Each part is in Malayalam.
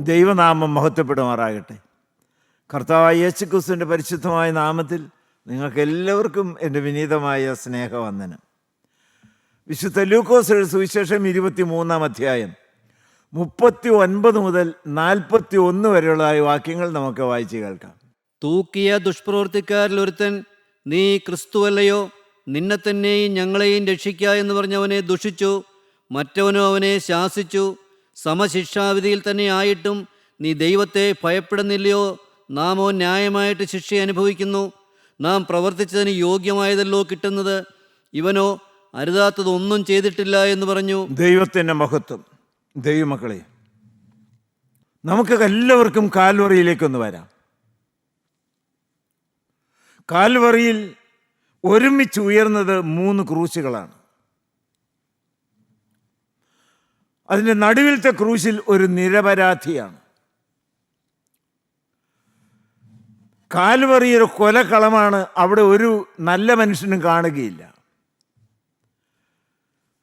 ദൈവനാമം മഹത്വപ്പെടുമാറാകട്ടെ. കർത്താവായ യേശുക്രിസ്തുവിൻ്റെ പരിശുദ്ധമായ നാമത്തിൽ നിങ്ങൾക്ക് എല്ലാവർക്കും എൻ്റെ വിനീതമായ സ്നേഹവന്ദനം. വിശുദ്ധ ലൂക്കോസ് സുവിശേഷം 23-ാം അധ്യായം 39 മുതൽ 41 വരെയുള്ള വാക്യങ്ങൾ നമുക്ക് വായിച്ച് കേൾക്കാം. തൂക്കിയ ദുഷ്പ്രവൃത്തിക്കാരിൽ ഒരുത്തൻ, നീ ക്രിസ്തുവല്ലയോ, നിന്നെ തന്നെയും ഞങ്ങളെയും രക്ഷിക്ക എന്ന് പറഞ്ഞവനെ ദുഷിച്ചു. മറ്റവനോ അവനെ ശാസിച്ചു, സമശിക്ഷാവിധിയിൽ തന്നെ ആയിട്ടും നീ ദൈവത്തെ ഭയപ്പെടുന്നില്ലയോ? നാമോ ന്യായമായിട്ട് ശിക്ഷ അനുഭവിക്കുന്നു. നാം പ്രവർത്തിച്ചതിന് യോഗ്യമായതല്ലോ കിട്ടുന്നത്. ഇവനോ അരുതാത്തതൊന്നും ചെയ്തിട്ടില്ല എന്ന് പറഞ്ഞു. ദൈവത്തിൻ്റെ മഹത്വം. ദൈവമക്കളെ, നമുക്ക് എല്ലാവർക്കും കാൽവറിയിലേക്കൊന്ന് വരാം. കാൽവറിയിൽ ഒരുമിച്ച് ഉയർന്നത് 3 ക്രൂശുകളാണ്. അതിൻ്റെ നടുവിലത്തെ ക്രൂശിൽ ഒരു നിരപരാധിയാണ്. കാൽവറി ഒരു കൊലക്കളമാണ്. അവിടെ ഒരു നല്ല മനുഷ്യനും കാണുകയില്ല.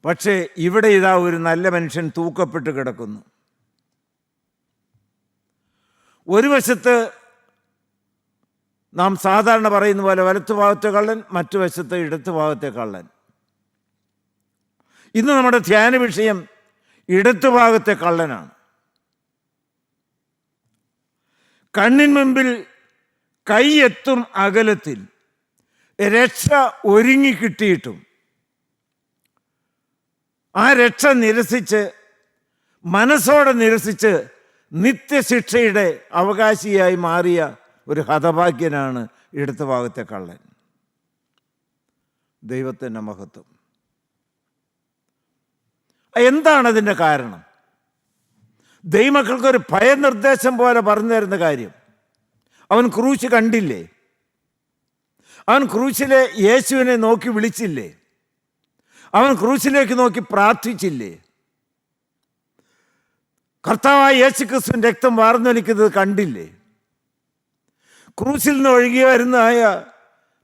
പക്ഷേ ഇവിടെ ഇതാ ഒരു നല്ല മനുഷ്യൻ തൂക്കപ്പെട്ട് കിടക്കുന്നു. ഒരു വശത്ത് നാം സാധാരണ പറയുന്ന പോലെ വലത്തുഭാഗത്തെ കള്ളൻ, മറ്റു വശത്ത് ഇടത്തുഭാഗത്തെ കള്ളൻ. ഇന്ന് നമ്മുടെ ധ്യാന വിഷയം ഇടത്തുഭാഗത്തെ കള്ളനാണ്. കണ്ണിൻ മുമ്പിൽ കൈയെത്തും അകലത്തിൽ രക്ഷ ഒരുങ്ങിക്കിട്ടിയിട്ടും ആ രക്ഷ നിരസിച്ച്, മനസ്സോടെ നിരസിച്ച് നിത്യശിക്ഷയുടെ അവകാശിയായി മാറിയ ഒരു ഹതഭാഗ്യനാണ് ഇടത്തുഭാഗത്തെ കള്ളൻ. ദൈവത്തിൻ്റെ മഹത്വം. എന്താണ് അതിൻ്റെ കാരണം? ദൈവമക്കൾക്കൊരു ഭയനിർദ്ദേശം പോലെ പറഞ്ഞു തരുന്ന കാര്യം. അവൻ ക്രൂശ് കണ്ടില്ലേ? അവൻ ക്രൂശിലെ യേശുവിനെ നോക്കി വിളിച്ചില്ലേ? അവൻ ക്രൂശിലേക്ക് നോക്കി പ്രാർത്ഥിച്ചില്ലേ? കർത്താവായ യേശുക്രിസ്തുവിൻ്റെ രക്തം വാർന്നൊലിക്കുന്നത് കണ്ടില്ലേ? ക്രൂശിൽ നിന്ന് ഒഴുകി വരുന്നതായ,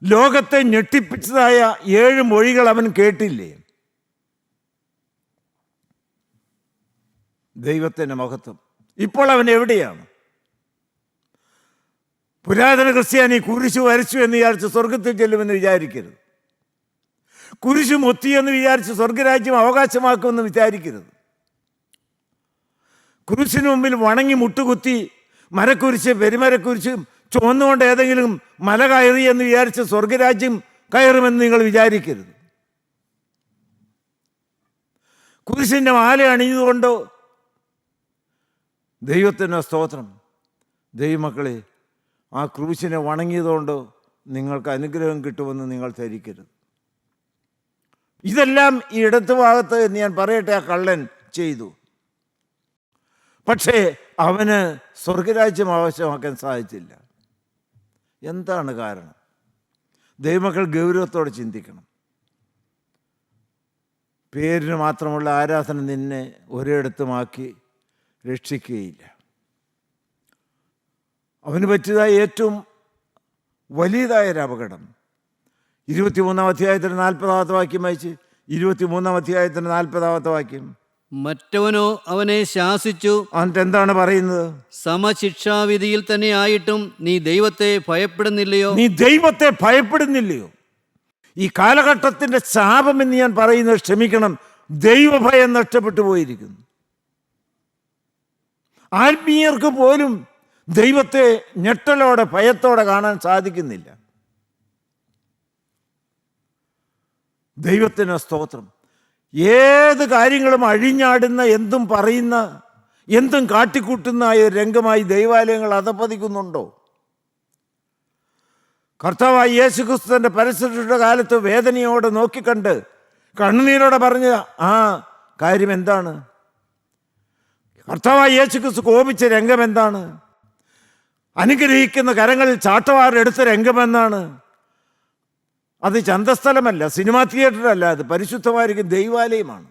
ലോകത്തെ ഞെട്ടിപ്പിച്ചതായ 7 മൊഴികൾ അവൻ കേട്ടില്ലേ? ദൈവത്തിൻ്റെ മഹത്വം. ഇപ്പോൾ അവൻ എവിടെയാണ്? പുരാതന ക്രിസ്ത്യാനി കുരിശു വരച്ചു എന്ന് വിചാരിച്ച് സ്വർഗത്തിൽ ചെല്ലുമെന്ന് വിചാരിക്കരുത്. കുരിശു മുത്തിയെന്ന് വിചാരിച്ച് സ്വർഗരാജ്യം അവകാശമാക്കുമെന്ന് വിചാരിക്കരുത്. കുരിശിന് മുമ്പിൽ വണങ്ങി മുട്ടുകുത്തി മരക്കുരിശ്, പെരുമരക്കുരിശ് ചുവന്നുകൊണ്ട് ഏതെങ്കിലും മല കയറി എന്ന് വിചാരിച്ച് സ്വർഗരാജ്യം കയറുമെന്ന് നിങ്ങൾ വിചാരിക്കരുത്. കുരിശിൻ്റെ മാല അണിഞ്ഞതുകൊണ്ടോ, ദൈവത്തിൻ്റെ സ്തോത്രം, ദൈവമക്കളെ, ആ ക്രൂശിനെ വണങ്ങിയതുകൊണ്ടോ നിങ്ങൾക്ക് അനുഗ്രഹം കിട്ടുമെന്ന് നിങ്ങൾ ധരിക്കരുത്. ഇതെല്ലാം ഈ ഇടത്തുഭാഗത്ത് എന്ന് ഞാൻ പറയട്ടെ, ആ കള്ളൻ ചെയ്തു. പക്ഷേ അവന് സ്വർഗരാജ്യം ആവശ്യമാക്കാൻ സാധിച്ചില്ല. എന്താണ് കാരണം? ദൈവമക്കൾ ഗൗരവത്തോടെ ചിന്തിക്കണം. പേരിന് മാത്രമുള്ള ആരാധന നിന്നെ ഒരിടത്തുമാക്കി രക്ഷിക്കുകയില്ല. അവന് പറ്റിയതായ ഏറ്റവും വലിയതായൊരു അപകടം 23-ാം അധ്യായത്തിന് 40-ാമത്തെ വാക്യം വായിച്ച്. 23-ാം അധ്യായത്തിന് 40-ാമത്തെ വാക്യം. മറ്റവനോ അവനെ ശാസിച്ചു. എന്നിട്ട് എന്താണ് പറയുന്നത്? സമശിക്ഷാവിധിയിൽ തന്നെ ആയിട്ടും നീ ദൈവത്തെ ഭയപ്പെടുന്നില്ലയോ? നീ ദൈവത്തെ ഭയപ്പെടുന്നില്ലയോ? ഈ കാലഘട്ടത്തിൻ്റെ ശാപമെന്ന് ഞാൻ പറയുന്നത്, ക്ഷമിക്കണം, ദൈവഭയം നഷ്ടപ്പെട്ടു പോയിരിക്കുന്നു. ആത്മീയർക്ക് പോലും ദൈവത്തെ ഞെട്ടലോടെ, ഭയത്തോടെ കാണാൻ സാധിക്കുന്നില്ല. ദൈവത്തിന് സ്തോത്രം. ഏത് കാര്യങ്ങളും അഴിഞ്ഞാടുന്ന, എന്തും പറയുന്ന, എന്തും കാട്ടിക്കൂട്ടുന്ന ഒരു രംഗമായി ദൈവാലയങ്ങൾ അധപ്പതിക്കുന്നുണ്ടോ? കർത്താവായ യേശുക്രിസ്തുവിൻ്റെ പരസ്യയുടെ കാലത്ത് വേദനയോടെ നോക്കിക്കണ്ട് കണ്ണുനീരോടെ പറഞ്ഞ ആ കാര്യം എന്താണ്? കർത്താവായ യേശുക്രിസ്തു കോപിച്ച രംഗം എന്താണ്? അനുഗ്രഹിക്കുന്ന കരങ്ങളിൽ ചാട്ടവാറെടുത്ത രംഗമെന്നാണ്? അത് ചന്തസ്ഥലമല്ല, സിനിമാ തിയേറ്ററല്ല, അത് പരിശുദ്ധമായിരിക്കും ദൈവാലയമാണ്.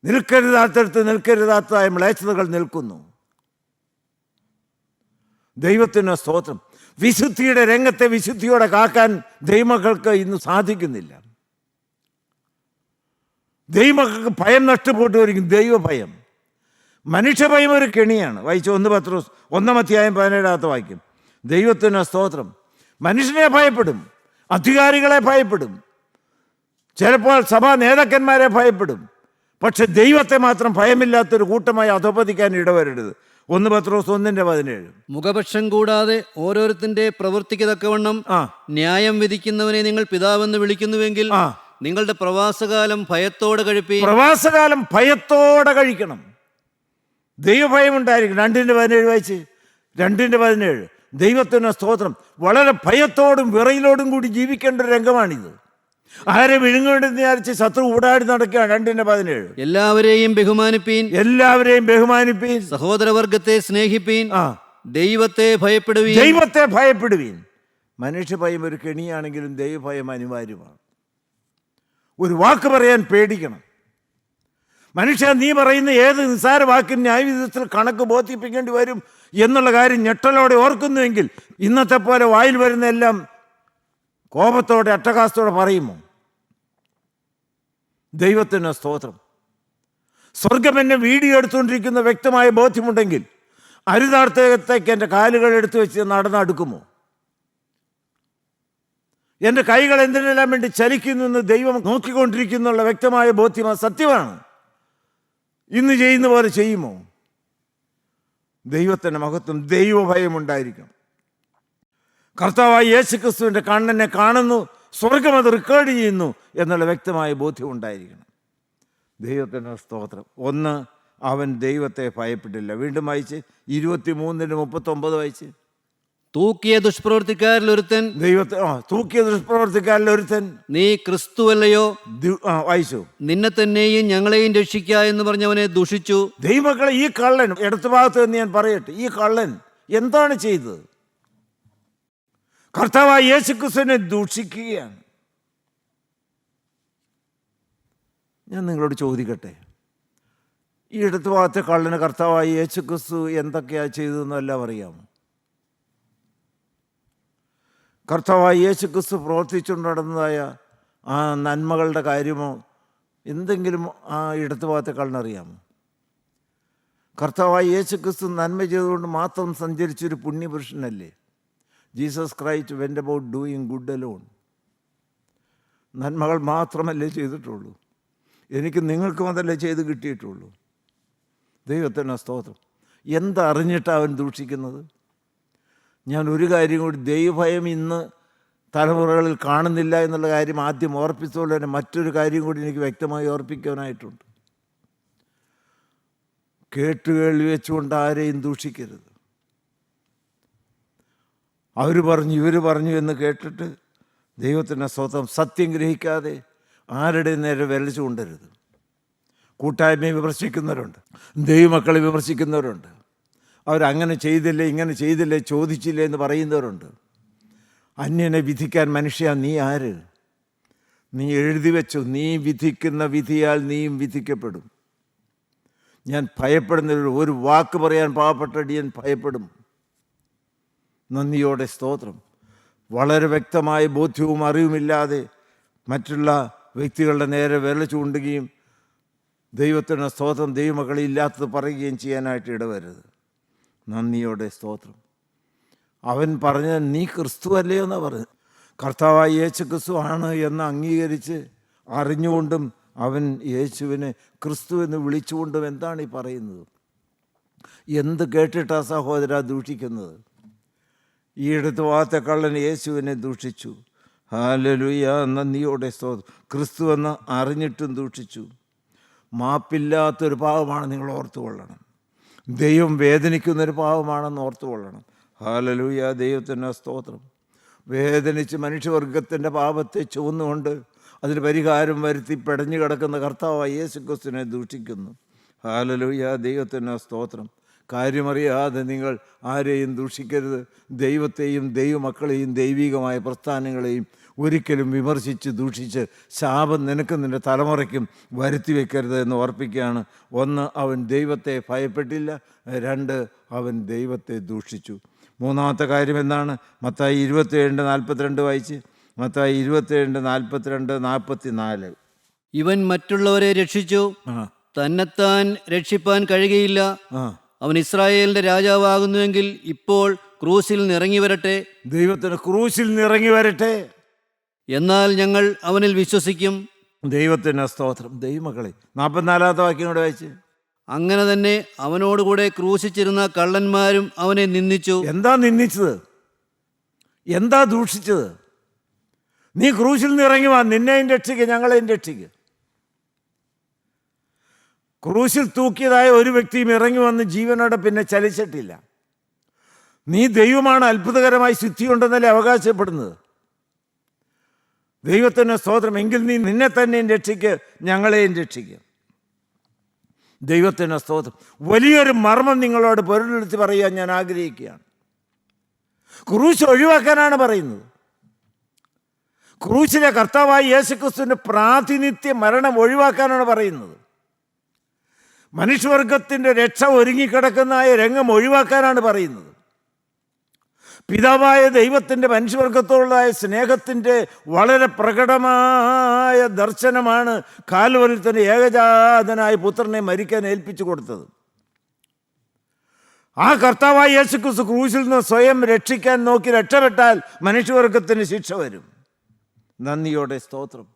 നിൽക്കരുതാത്തടുത്ത് നിൽക്കരുതാത്തതായ മ്ലേച്ഛതകൾ നിൽക്കുന്നു. ദൈവത്തിന് സ്തോത്രം. വിശുദ്ധിയുടെ രംഗത്തെ വിശുദ്ധിയോടെ കാക്കാൻ ദൈവമക്കൾക്ക് ഇന്ന് സാധിക്കുന്നില്ല. ദൈവമക്കൾക്ക് ഭയം നഷ്ടപ്പെട്ടു വരിക്കും. ദൈവഭയം. മനുഷ്യഭയം ഒരു കെണിയാണ്. വായിച്ചു 1 പത്രോസ് 1:17 വാക്യം. ദൈവത്തിന് സ്തോത്രം. മനുഷ്യനെ ഭയപ്പെടും, അധികാരികളെ ഭയപ്പെടും, ചിലപ്പോൾ സഭാ നേതാക്കന്മാരെ ഭയപ്പെടും. പക്ഷെ ദൈവത്തെ മാത്രം ഭയമില്ലാത്തൊരു കൂട്ടമായി അധോപതിക്കാൻ ഇടവരരുത്. 1 പത്രോസ് 1:17. മുഖപക്ഷം കൂടാതെ ഓരോരുത്തന്റെ പ്രവൃത്തിക്ക് തക്കവണ്ണം ന്യായം വിധിക്കുന്നവനെ നിങ്ങൾ പിതാവെന്ന് വിളിക്കുന്നുവെങ്കിൽ നിങ്ങളുടെ പ്രവാസകാലം ഭയത്തോടെ കഴിപ്പീൻ. പ്രവാസകാലം ഭയത്തോടെ കഴിക്കണം. ദൈവഭയം ഉണ്ടായിരിക്കും. 2:17 വായിച്ച്. 2:17. ദൈവത്തിന് സ്തോത്രം. വളരെ ഭയത്തോടും വിറയിലോടും കൂടി ജീവിക്കേണ്ട ഒരു രംഗമാണിത്. ആരെ വിഴുങ്ങേണ്ടെന്ന് വിചാരിച്ച് ശത്രു ഊടാടി നടക്കുകയാണ്. 2:17. എല്ലാവരെയും ബഹുമാനിപ്പീൻ, എല്ലാവരെയും ബഹുമാനിപ്പീൻ, സഹോദരവർഗത്തെ സ്നേഹിപ്പീൻ, ദൈവത്തെ ഭയപ്പെടുവീൻ. ദൈവത്തെ ഭയപ്പെടുവീൻ. മനുഷ്യഭയം ഒരു കെണിയാണെങ്കിലും ദൈവഭയം അനിവാര്യമാണ്. ഒരു വാക്ക് പറയാൻ പേടിക്കണം. മനുഷ്യ, നീ പറയുന്ന ഏത് നിസ്സാര വാക്കിന് ന്യായവിധത്തിൽ കണക്ക് ബോധിപ്പിക്കേണ്ടി വരും എന്നുള്ള കാര്യം ഞെട്ടലോടെ ഓർക്കുന്നുവെങ്കിൽ ഇന്നത്തെ പോലെ വായിൽ വരുന്ന എല്ലാം കോപത്തോടെ അട്ടഹാസത്തോടെ പറയുമോ? ദൈവത്തിന് സ്തോത്രം. സ്വർഗം എന്നെ വീഡിയോ എടുത്തുകൊണ്ടിരിക്കുന്ന വ്യക്തമായ ബോധ്യമുണ്ടെങ്കിൽ അരുതാർത്ഥത്തേക്ക് എൻ്റെ കാലുകൾ എടുത്തു വെച്ച് നടന്നടുക്കുമോ? എൻ്റെ കൈകൾ എന്തിനെല്ലാം വേണ്ടി ചലിക്കുന്നു എന്ന് ദൈവം നോക്കിക്കൊണ്ടിരിക്കുന്നുള്ള വ്യക്തമായ ബോധ്യം സത്യമാണ്. ഇന്ന് ചെയ്യുന്ന പോലെ ചെയ്യുമോ? ദൈവത്തിൻ്റെ മഹത്വം, ദൈവഭയം ഉണ്ടായിരിക്കണം. കർത്താവായ യേശുക്രിസ്തുവിൻ്റെ കണ്ണനെ കാണുന്നു, സ്വർഗം അത് റെക്കോർഡ് ചെയ്യുന്നു എന്നുള്ള വ്യക്തമായ ബോധ്യം ഉണ്ടായിരിക്കണം. ദൈവത്തിൻ്റെ സ്തോത്രം. 1, അവൻ ദൈവത്തെ ഭയപ്പെട്ടില്ല. വീണ്ടും വായിച്ച് 23:39 വായിച്ച്. തൂക്കിയ ദുഷ്പ്രവൃത്തിക്കാരിൽ ഒരുത്തൻ, തൂക്കിയ ദുഷ്പ്രവർത്തിക്കാരിൽ ഒരുത്തൻ, നീ ക്രിസ്തുവല്ലയോ, വായിച്ചു, നിന്നെ തന്നെയും ഞങ്ങളെയും രക്ഷിക്ക എന്ന് പറഞ്ഞവനെ ദുഷിച്ചു. ദൈവമക്കളെ, ഈ കള്ളൻ, ഇടതു ഭാഗത്ത് നിന്ന് ഞാൻ പറയട്ടെ, ഈ കള്ളൻ എന്താണ് ചെയ്തത്? കർത്താവായ യേശുക്രിസ്തുവിനെ ദൂഷിക്കുകയാണ്. ഞാൻ നിങ്ങളോട് ചോദിക്കട്ടെ, ഈ ഇടതു ഭാഗത്തെ കള്ളന് കർത്താവായ യേശുക്രിസ്തു എന്തൊക്കെയാണ് ചെയ്തതെന്നെല്ലാം അറിയാമോ? കർത്താവായ യേശുക്രിസ്തു പ്രവർത്തിച്ചുകൊണ്ട് നടന്നതായ ആ നന്മകളുടെ കാര്യമോ എന്തെങ്കിലും ആ ഇടതു ഭാഗത്തെ കള്ളനറിയാമോ? കർത്താവായ യേശുക്രിസ്തു നന്മ ചെയ്തുകൊണ്ട് മാത്രം സഞ്ചരിച്ചൊരു പുണ്യപുരുഷനല്ലേ? Jesus Christ went about doing good alone. നന്മകൾ മാത്രമല്ലേ ചെയ്തിട്ടുള്ളൂ. എനിക്ക് നിങ്ങൾക്കും അതല്ലേ ചെയ്ത് കിട്ടിയിട്ടുള്ളൂ. ദൈവത്തിന് സ്തോത്രം. എന്തറിഞ്ഞിട്ടാണ് അവൻ ദൂഷിക്കുന്നത്? ഞാൻ ഒരു കാര്യം കൂടി, ദൈവഭയം ഇന്ന് തലമുറകളിൽ കാണുന്നില്ല എന്നുള്ള കാര്യം ആദ്യം ഓർപ്പിച്ചതുപോലെ തന്നെ മറ്റൊരു കാര്യം കൂടി എനിക്ക് വ്യക്തമായി ഓർപ്പിക്കാനായിട്ടുണ്ട്. കേട്ടുകേൾവി വെച്ചുകൊണ്ട് ആരെയും ദൂഷിക്കരുത്. അവർ പറഞ്ഞു ഇവർ പറഞ്ഞു എന്ന് കേട്ടിട്ട് ദൈവത്തിൻ്റെ സ്വന്തം സത്യം ഗ്രഹിക്കാതെ ആരുടെ നേരെ വിരലിച്ചു കൊണ്ടരുത്. കൂട്ടായ്മയെ വിമർശിക്കുന്നവരുണ്ട്, ദൈവമക്കളെ വിമർശിക്കുന്നവരുണ്ട്, അവരങ്ങനെ ചെയ്തില്ലേ ഇങ്ങനെ ചെയ്തില്ലേ ചോദിച്ചില്ലേ എന്ന് പറയുന്നവരുണ്ട്. അന്യനെ വിധിക്കാൻ മനുഷ്യ നീ ആര്? നീ എഴുതി വെച്ചു, നീ വിധിക്കുന്ന വിധിയാൽ നീയും വിധിക്കപ്പെടും. ഞാൻ ഭയപ്പെടുന്ന ഒരു വാക്ക് പറയാൻ പാവപ്പെട്ട അടിയൻ ഭയപ്പെടും. നന്ദിയോടെ സ്തോത്രം. വളരെ വ്യക്തമായ ബോധ്യവും അറിവുമില്ലാതെ മറ്റുള്ള വ്യക്തികളുടെ നേരെ വിരൽ ചൂണ്ടുകയും ദൈവത്തിൻ്റെ സ്തോത്രം ദൈവമക്കളെ ഇല്ലാത്തത് പറയുകയും ചെയ്യാനായിട്ട് ഇടവരരുത്. നന്ദിയോടെ സ്തോത്രം. അവൻ പറഞ്ഞത് നീ ക്രിസ്തു അല്ലയോ എന്നാണ് പറഞ്ഞത്. കർത്താവായ യേശു ക്രിസ്തു ആണ് എന്ന് അംഗീകരിച്ച് അറിഞ്ഞുകൊണ്ടും അവൻ യേശുവിനെ ക്രിസ്തു എന്ന് വിളിച്ചുകൊണ്ടും എന്താണ് ഈ പറയുന്നത്? എന്ത് കേട്ടിട്ടാ സഹോദര ദൂഷിക്കുന്നത്? ഈ എടുത്ത ഭാഗത്തെ കള്ളൻ യേശുവിനെ ദൂഷിച്ചു. ഹല്ലേലൂയ, നന്ദിയോടെ സ്തോത്രം. ക്രിസ്തു എന്ന് അറിഞ്ഞിട്ടും ദൂഷിച്ചു. മാപ്പില്ലാത്തൊരു പാവമാണ്, നിങ്ങൾ ഓർത്തുകൊള്ളണം. ദൈവം വേദനിക്കുന്നൊരു പാവമാണെന്ന് ഓർത്തുകൊള്ളണം. ഹല്ലേലൂയ, ദൈവത്തിൻ്റെ സ്തോത്രം. വേദനിച്ച് മനുഷ്യവർഗത്തിൻ്റെ പാപത്തെ ചുവന്നുകൊണ്ട് അതിന് പരിഹാരം വരുത്തി പെടഞ്ഞു കിടക്കുന്ന കർത്താവായ യേശു ക്രിസ്തുവിനെ ദൂഷിക്കുന്നു. ഹല്ലേലൂയ, ദൈവത്തിൻ്റെ സ്തോത്രം. കാര്യമറിയാതെ നിങ്ങൾ ആരെയും ദൂഷിക്കരുത്. ദൈവത്തെയും ദൈവമക്കളെയും ദൈവികമായ പ്രസ്ഥാനങ്ങളെയും ഒരിക്കലും വിമർശിച്ച് ദൂഷിച്ച് ശാപം നിനക്കും നിൻ്റെ തലമുറയ്ക്കും വരുത്തി വയ്ക്കരുത് എന്ന് ഓർപ്പിക്കുകയാണ്. 1, അവൻ ദൈവത്തെ ഭയപ്പെട്ടില്ല. 2, അവൻ ദൈവത്തെ ദൂഷിച്ചു. മൂന്നാമത്തെ കാര്യം എന്താണ്? മത്തായി 27:42 വായിച്ച്. മത്തായി 27:42-44. ഇവൻ മറ്റുള്ളവരെ രക്ഷിച്ചു, തന്നെത്താൻ രക്ഷിപ്പാൻ കഴിയുകയില്ല. അവൻ ഇസ്രായേലിന്റെ രാജാവാകുന്നുവെങ്കിൽ ഇപ്പോൾ ക്രൂസിൽ നിറങ്ങി വരട്ടെ. ദൈവത്തിന് ക്രൂശിൽ നിറങ്ങി വരട്ടെ. എന്നാൽ ഞങ്ങൾ അവനിൽ വിശ്വസിക്കും. ദൈവത്തിന് സ്തോത്രം. ദൈവമക്കളെ, 44-ാമത്തെ വാക്യം കൂടെ വായിച്ച്. അങ്ങനെ തന്നെ അവനോടുകൂടെ ക്രൂശിച്ചിരുന്ന കള്ളന്മാരും അവനെ നിന്ദിച്ചു. എന്താ നിന്ദിച്ചത്? എന്താ ദൂഷിച്ചത്? നീ ക്രൂശിൽ നിന്ന് ഇറങ്ങി വാ, നിന്നെയും രക്ഷിക്കുക, ഞങ്ങളെയും രക്ഷിക്കുക. ക്രൂശിൽ തൂക്കിയതായ ഒരു വ്യക്തിയും ഇറങ്ങി വന്ന് ജീവനോടെ പിന്നെ ചലിച്ചിട്ടില്ല. നീ ദൈവമാണ്, അത്ഭുതകരമായി സിദ്ധിയുണ്ടെന്നല്ലേ അവകാശപ്പെടുന്നത്. ദൈവത്തിന് സ്തോത്രം. എങ്കിൽ നീ നിന്നെ തന്നെയും രക്ഷിക്കുക, ഞങ്ങളെയും രക്ഷിക്കുക. ദൈവത്തിന് സ്തോത്രം. വലിയൊരു മർമ്മം നിങ്ങളോട് പൊരുളെടുത്ത് പറയാൻ ഞാൻ ആഗ്രഹിക്കുകയാണ്. ക്രൂശ് ഒഴിവാക്കാനാണ് പറയുന്നത്. ക്രൂശിലെ കർത്താവായ യേശുക്രിസ്തുവിൻ്റെ പ്രാതിനിധ്യ മരണം ഒഴിവാക്കാനാണ് പറയുന്നത്. മനുഷ്യവർഗത്തിൻ്റെ രക്ഷ ഒരുങ്ങിക്കിടക്കുന്ന രംഗം ഒഴിവാക്കാനാണ് പറയുന്നത്. പിതാവായ ദൈവത്തിൻ്റെ മനുഷ്യവർഗത്തോടുള്ള സ്നേഹത്തിൻ്റെ വളരെ പ്രകടമായ ദർശനമാണ് കാൽവരിൽ തന്നെ ഏകജാതനായ പുത്രനെ മരിക്കാൻ ഏൽപ്പിച്ചു കൊടുത്തത്. ആ കർത്താവായ യേശുക്രിസ്തു ക്രൂശിൽ നിന്ന് സ്വയം രക്ഷിക്കാൻ നോക്കി രക്ഷപ്പെട്ടാൽ മനുഷ്യവർഗത്തിന് ശിക്ഷ വരും. നന്ദിയോടെ സ്തോത്രം.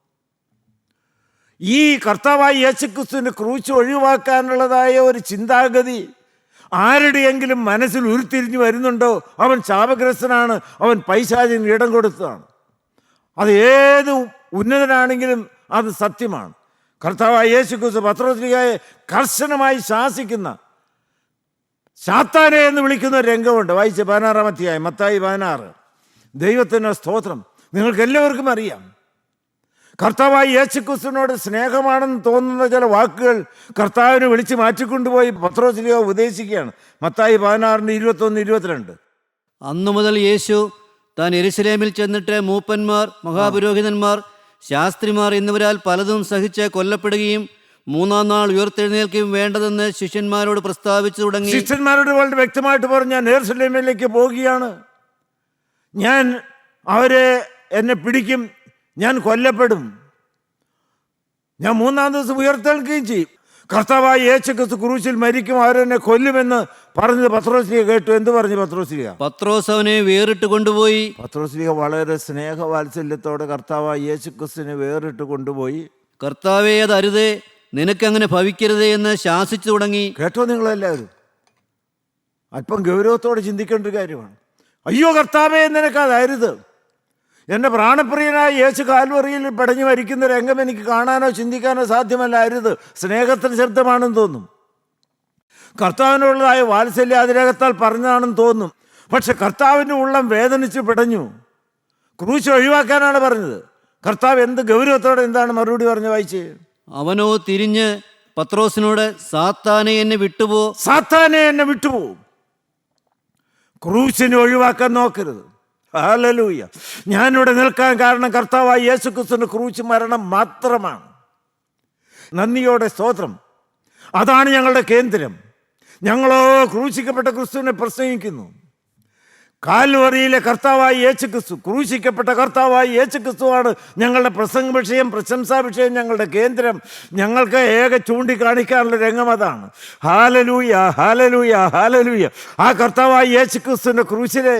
ഈ കർത്താവായ യേശുക്രിസ്തുവിൻ്റെ ക്രൂശ് ഒഴിവാക്കാനുള്ളതായ ഒരു ചിന്താഗതി ആരുടെയെങ്കിലും മനസ്സിൽ ഉരുത്തിരിഞ്ഞു വരുന്നുണ്ടോ, അവൻ ശാപഗ്രസ്തനാണ്, അവൻ പൈശാചിന് ഇടം കൊടുത്തതാണ്. അത് ഏത് ഉന്നതനാണെങ്കിലും അത് സത്യമാണ്. കർത്താവായ യേശുക്രിസ്തു പത്രോസ്ലീഹായെ കർശനമായി ശാസിക്കുന്ന, സാത്താനെ എന്ന് വിളിക്കുന്ന ഒരു രംഗമുണ്ട്. വായിച്ച 16-ാം അധ്യായം, മത്തായി 16. ദൈവത്തിന് സ്തോത്രം. നിങ്ങൾക്ക് എല്ലാവർക്കും അറിയാം, കർത്താവായ യേശുക്രിസ്തുവിനോട് സ്നേഹമാണെന്ന് തോന്നുന്ന ചില വാക്കുകൾ കർത്താവിനെ വിളിച്ച് മാറ്റിക്കൊണ്ടുപോയി പത്രോസ്ലീഹ ഉപദേശിക്കുകയാണ്. മത്തായി 16:21-22. അന്നു മുതൽ യേശു താൻ യെരൂശലേമിൽ ചെന്നിട്ട് മൂപ്പന്മാർ, മഹാപുരോഹിതന്മാർ, ശാസ്ത്രിമാർ എന്നിവരാൽ പലതും സഹിച്ച് കൊല്ലപ്പെടുകയും 3-ാം നാൾ ഉയർത്തെഴുന്നേൽക്കുകയും വേണ്ടതെന്ന് ശിഷ്യന്മാരോട് പ്രസ്താവിച്ചു തുടങ്ങി. ശിഷ്യന്മാരോട് വളരെ വ്യക്തമായിട്ട് പറഞ്ഞു, ഞാൻ യെരൂശലേമിലേക്ക് പോവുകയാണ്, ഞാൻ എന്നെ പിടിക്കും, ഞാൻ കൊല്ലപ്പെടും, ഞാൻ 3-ാം ദിവസം ഉയർത്തെഴുന്നേൽക്കുകയും ചെയ്യും. കർത്താവായ യേശുക്രിസ്തു ക്രൂശിൽ മരിക്കും, അവരെന്നെ കൊല്ലുമെന്ന് പറഞ്ഞത് പത്രോസ്ലീഹ കേട്ടു. എന്ത് പറഞ്ഞു പത്രോസ്ലീഹ? പത്രോസ് അവനെ വേറിട്ട് കൊണ്ടുപോയി. പത്രോസ്ലീഹ വളരെ സ്നേഹവാത്സല്യത്തോടെ കർത്താവായ യേശുക്രിസ്തുവിനെ വേറിട്ട് കൊണ്ടുപോയി. കർത്താവേ, അത് അരുതേ, നിനക്കങ്ങനെ ഭവിക്കരുതേ എന്ന് ശാസിച്ചു തുടങ്ങി. കേട്ടോ നിങ്ങളെല്ലാവരും? അല്പം ഗൗരവത്തോടെ ചിന്തിക്കേണ്ട ഒരു കാര്യമാണ്. അയ്യോ കർത്താവേ, നിനക്കത് അരുത്. എൻ്റെ പ്രാണപ്രിയനായ യേശു കാൽവറിയിൽ പടഞ്ഞു മരിക്കുന്ന രംഗം എനിക്ക് കാണാനോ ചിന്തിക്കാനോ സാധ്യമല്ല. അരുത്. സ്നേഹത്തിന് ശബ്ദമാണെന്ന് തോന്നും, കർത്താവിനുള്ളതായ വാത്സല്യ അതിരകത്താൽ പറഞ്ഞതാണെന്ന് തോന്നും. പക്ഷെ കർത്താവിൻ്റെ ഉള്ളം വേദനിച്ച് പിടഞ്ഞു. ക്രൂശ് ഒഴിവാക്കാനാണ് പറഞ്ഞത്. കർത്താവ് എന്ത് ഗൗരവത്തോടെ എന്താണ് മറുപടി പറഞ്ഞു? വായിച്ച്. അവനോ തിരിഞ്ഞ് പത്രോസിനോട്, സാത്താനെ എന്നെ വിട്ടുപോ, സാത്താനെ എന്നെ വിട്ടുപോ. ക്രൂശിനെ ഒഴിവാക്കാൻ നോക്കരുത്. ഹല്ലേലൂയ. ഞാനിവിടെ നിൽക്കാൻ കാരണം കർത്താവായ യേശുക്രിസ്തുവിന്റെ ക്രൂശ് മരണം മാത്രമാണ്. നന്ദിയോടെ സ്തോത്രം. അതാണ് ഞങ്ങളുടെ കേന്ദ്രം. ഞങ്ങളോ ക്രൂശിക്കപ്പെട്ട ക്രിസ്തുവിനെ പ്രസംഗിക്കുന്നു. കാൽവറിയിലെ കർത്താവായ യേശുക്രിസ്തു, ക്രൂശിക്കപ്പെട്ട കർത്താവായ യേശുക്രിസ്തുവാണ് ഞങ്ങളുടെ പ്രസംഗ വിഷയം, പ്രശംസാ വിഷയം, ഞങ്ങളുടെ കേന്ദ്രം. ഞങ്ങൾക്ക് ഏക ചൂണ്ടിക്കാണിക്കാനുള്ള രംഗം അതാണ്. ഹല്ലേലൂയ, ഹല്ലേലൂയ, ഹല്ലേലൂയ. ആ കർത്താവായ യേശുക്രിസ്തുവിന്റെ ക്രൂശിലെ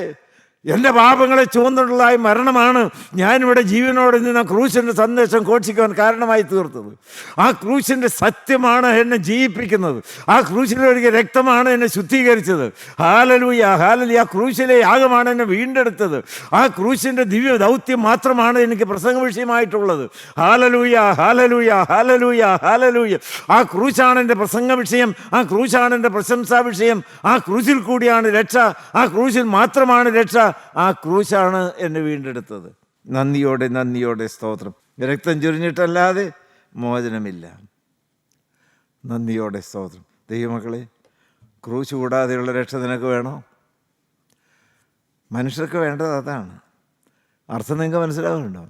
എൻ്റെ പാപങ്ങളെ ചുവന്നുള്ളതായ മരണമാണ് ഞാനിവിടെ ജീവനോടെ നിന്ന് ക്രൂശിൻ്റെ സന്ദേശം ഘോഷിക്കുവാൻ കാരണമായി തീർത്തത്. ആ ക്രൂശിൻ്റെ സത്യമാണ് എന്നെ ജീവിപ്പിക്കുന്നത്. ആ ക്രൂശിലൊഴുകിയ രക്തമാണ് എന്നെ ശുദ്ധീകരിച്ചത്. ഹല്ലേലൂയ, ഹല്ലേലൂയ. ആ ക്രൂശിലെ യാഗമാണ് എന്നെ വീണ്ടെടുത്തത്. ആ ക്രൂശിൻ്റെ ദിവ്യ ദൗത്യം മാത്രമാണ് എനിക്ക് പ്രസംഗ വിഷയമായിട്ടുള്ളത്. ഹല്ലേലൂയ, ഹല്ലേലൂയ, ഹല്ലേലൂയ, ഹല്ലേലൂയ. ആ ക്രൂശാണ് എൻ്റെ പ്രസംഗ വിഷയം. ആ ക്രൂശാണ് എൻ്റെ പ്രശംസാ വിഷയം. ആ ക്രൂശിൽ കൂടിയാണ് രക്ഷ. ആ ക്രൂശിൽ മാത്രമാണ് രക്ഷ. ആ ക്രൂശാണ് എന്നെ വീണ്ടെടുത്തത്. നന്ദിയോടെ, നന്ദിയോടെ സ്തോത്രം. രക്തം ചൊരിഞ്ഞിട്ടല്ലാതെ മോചനമില്ല. നന്ദിയോടെ സ്തോത്രം. ദൈവമക്കളെ, ക്രൂശ് കൂടാതെയുള്ള രക്ഷ നിനക്ക് വേണോ? മനുഷ്യർക്ക് വേണ്ടത് അതാണ്. അർത്ഥം നിങ്ങൾക്ക് മനസ്സിലാവുന്നുണ്ടോ?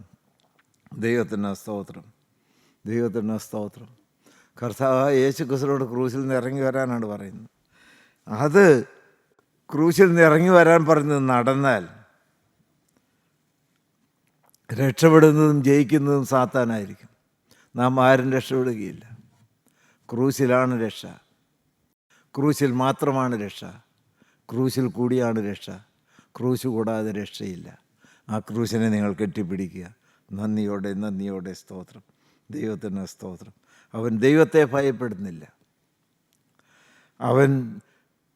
ദൈവത്തിന് സ്തോത്രം, ദൈവത്തിന് സ്തോത്രം. കർത്താവായ യേശുക്രിസ്തുവിനോട് ക്രൂശിൽ നിന്ന് ഇറങ്ങി വരാനാണ് പറയുന്നത്. അത് ക്രൂശിൽ നിന്ന് ഇറങ്ങി വരാൻ പറഞ്ഞത് നടന്നാൽ രക്ഷപ്പെടുന്നതും ജയിക്കുന്നതും സാത്താനായിരിക്കും. നാം ആരും രക്ഷപ്പെടുകയില്ല. ക്രൂശിലാണ് രക്ഷ. ക്രൂശിൽ മാത്രമാണ് രക്ഷ. ക്രൂശിൽ കൂടിയാണ് രക്ഷ. ക്രൂശ് കൂടാതെ രക്ഷയില്ല. ആ ക്രൂശിനെ നിങ്ങൾ കെട്ടിപ്പിടിക്കുക. നന്ദിയോടെ സ്തോത്രം. ദൈവത്തിന് സ്തോത്രം. അവൻ ദൈവത്തെ ഭയപ്പെടുന്നില്ല. അവൻ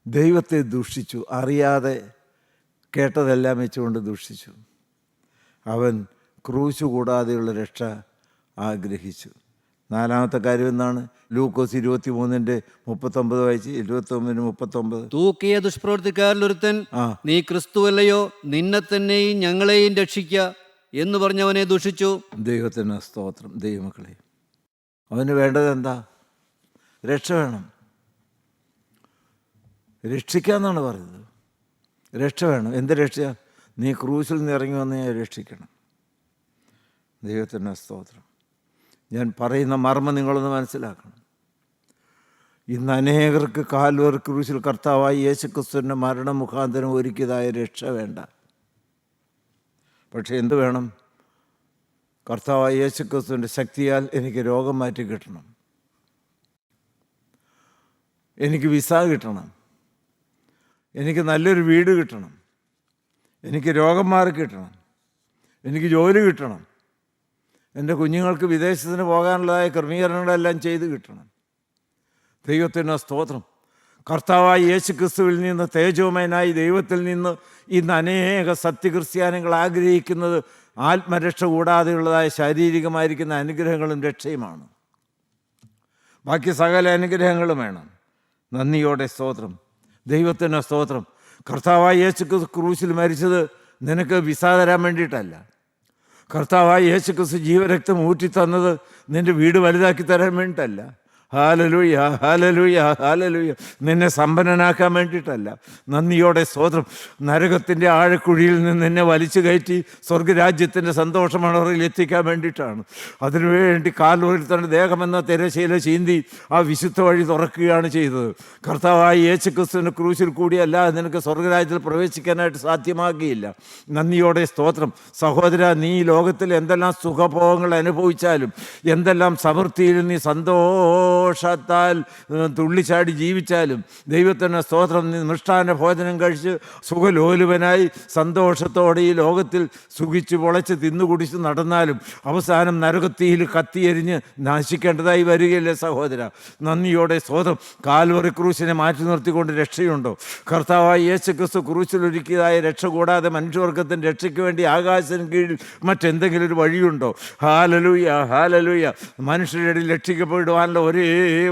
ദൈവത്തെ ദുഷിച്ചു. അറിയാതെ കേട്ടതെല്ലാം വെച്ചുകൊണ്ട് ദുഷിച്ചു. അവൻ ക്രൂശ് കൂടാതെയുള്ള രക്ഷ ആഗ്രഹിച്ചു. നാലാമത്തെ കാര്യം എന്താണ്? ലൂക്കോസ് 23:39 വായിച്ച്. 29:39. തൂക്കിയ ദുഷ്പ്രവൃത്തിക്കാരിലൊരുത്തൻ, നീ ക്രിസ്തുവല്ലയോ, നിന്നെ തന്നെയും ഞങ്ങളെയും രക്ഷിക്ക എന്ന് പറഞ്ഞവനെ ദുഷിച്ചു. ദൈവത്തിന് സ്തോത്രം. ദൈവമക്കളെ, അവന് വേണ്ടത് എന്താ? രക്ഷ വേണം. രക്ഷിക്കാന്നാണ് പറയുന്നത്. രക്ഷ വേണം. എന്ത് രക്ഷ? നീ ക്രൂശിൽ നിന്ന് ഇറങ്ങി വന്ന് ഞാൻ രക്ഷിക്കണം. ദൈവത്തിന് സ്തോത്രം. ഞാൻ പറയുന്ന മർമ്മം നിങ്ങളൊന്ന് മനസ്സിലാക്കണം. ഇന്ന് അനേകർക്ക് കാൽവരി ക്രൂശിൽ കർത്താവായി യേശുക്രിസ്തുവിൻ്റെ മരണം മുഖാന്തരം ഒരുക്കിയതായ രക്ഷ വേണ്ട. പക്ഷെ എന്ത് വേണം? കർത്താവായ യേശുക്രിസ്തുവിൻ്റെ ശക്തിയാൽ എനിക്ക് രോഗം മാറ്റി കിട്ടണം, എനിക്ക് വിസ കിട്ടണം, എനിക്ക് നല്ലൊരു വീട് കിട്ടണം, എനിക്ക് രോഗം മാറി കിട്ടണം, എനിക്ക് ജോലി കിട്ടണം, എൻ്റെ കുഞ്ഞുങ്ങൾക്ക് വിദേശത്തിന് പോകാനുള്ളതായ ക്രമീകരണങ്ങളെല്ലാം ചെയ്ത് കിട്ടണം. ദൈവത്തിന് സ്തോത്രം. കർത്താവായ യേശു ക്രിസ്തുവിൽ നിന്ന്, തേജോമയനായി ദൈവത്തിൽ നിന്ന് ഇന്ന് അനേക സത്യക്രിസ്ത്യാനികൾ ആഗ്രഹിക്കുന്നത് ആത്മരക്ഷ കൂടാതെയുള്ളതായ ശാരീരികമായിരിക്കുന്ന അനുഗ്രഹങ്ങളും രക്ഷയുമാണ്. ബാക്കി സകല അനുഗ്രഹങ്ങളും വേണം. നന്ദിയോടെ സ്തോത്രം. ദൈവത്തിന് സ്തോത്രം. കർത്താവായ യേശു ക്രൂശിൽ മരിച്ചത് നിനക്ക് വിസ തരാൻ വേണ്ടിയിട്ടല്ല. കർത്താവായ യേശു ക്രിസ്തു ജീവരക്തം ഊറ്റി തന്നത് നിൻ്റെ വീട് വലുതാക്കി തരാൻ വേണ്ടിയിട്ടല്ല. ഹാലലൂയ, ഹാലലൂയ, ഹാലലൂയ. നിന്നെ സമ്പന്നനാക്കാൻ വേണ്ടിയിട്ടല്ല. നന്ദിയോടെ സ്തോത്രം. നരകത്തിൻ്റെ ആഴക്കുഴിയിൽ നിന്ന് നിന്നെ വലിച്ചു കയറ്റി സ്വർഗരാജ്യത്തിൻ്റെ സന്തോഷമണറിൽ എത്തിക്കാൻ വേണ്ടിയിട്ടാണ്. അതിനുവേണ്ടി കാൽവരിൽ തന്നെ ദേഹമെന്ന തിരശീല ചീന്തി ആ വിശുദ്ധ വഴി തുറക്കുകയാണ് ചെയ്തത്. കർത്താവായ യേശു ക്രിസ്തുവിൻ്റെ ക്രൂശിൽ കൂടിയല്ലാതെ നിനക്ക് സ്വർഗരാജ്യത്തിൽ പ്രവേശിക്കാനായിട്ട് സാധ്യമാക്കുകയില്ല. നന്ദിയോടെ സ്തോത്രം. സഹോദര, നീ ലോകത്തിൽ എന്തെല്ലാം സുഖഭോഗങ്ങൾ അനുഭവിച്ചാലും, എന്തെല്ലാം സമൃദ്ധിയിൽ നീ സന്തോഷത്താൽ തുള്ളിച്ചാടി ജീവിച്ചാലും, ദൈവത്തിന് സ്തോത്രം, നീ മൃഷ്ടാന്ന ഭോജനം കഴിച്ച് സുഖലോലുപനായി സന്തോഷത്തോടെ ഈ ലോകത്തിൽ സുഖിച്ച് പൊളച്ച് തിന്നുകുടിച്ച് നടന്നാലും അവസാനം നരകത്തിയിൽ കത്തിയെരിഞ്ഞ് നശിക്കേണ്ടതായി വരികയില്ലേ സഹോദര? നന്ദിയോടെ സ്തോത്രം. കാൽവറി ക്രൂശിനെ മാറ്റി നിർത്തിക്കൊണ്ട് രക്ഷയുണ്ടോ? കർത്താവായ യേശു ക്രിസ്തു ക്രൂശിലൊരുക്കിയതായ രക്ഷ കൂടാതെ മനുഷ്യവർഗത്തിൻ്റെ രക്ഷയ്ക്ക് വേണ്ടി ആകാശത്തിന് കീഴിൽ മറ്റെന്തെങ്കിലും ഒരു വഴിയുണ്ടോ? Hallelujah, hallelujah. മനുഷ്യരുടെ രക്ഷിക്കപ്പെടുവാനുള്ള ഒരേ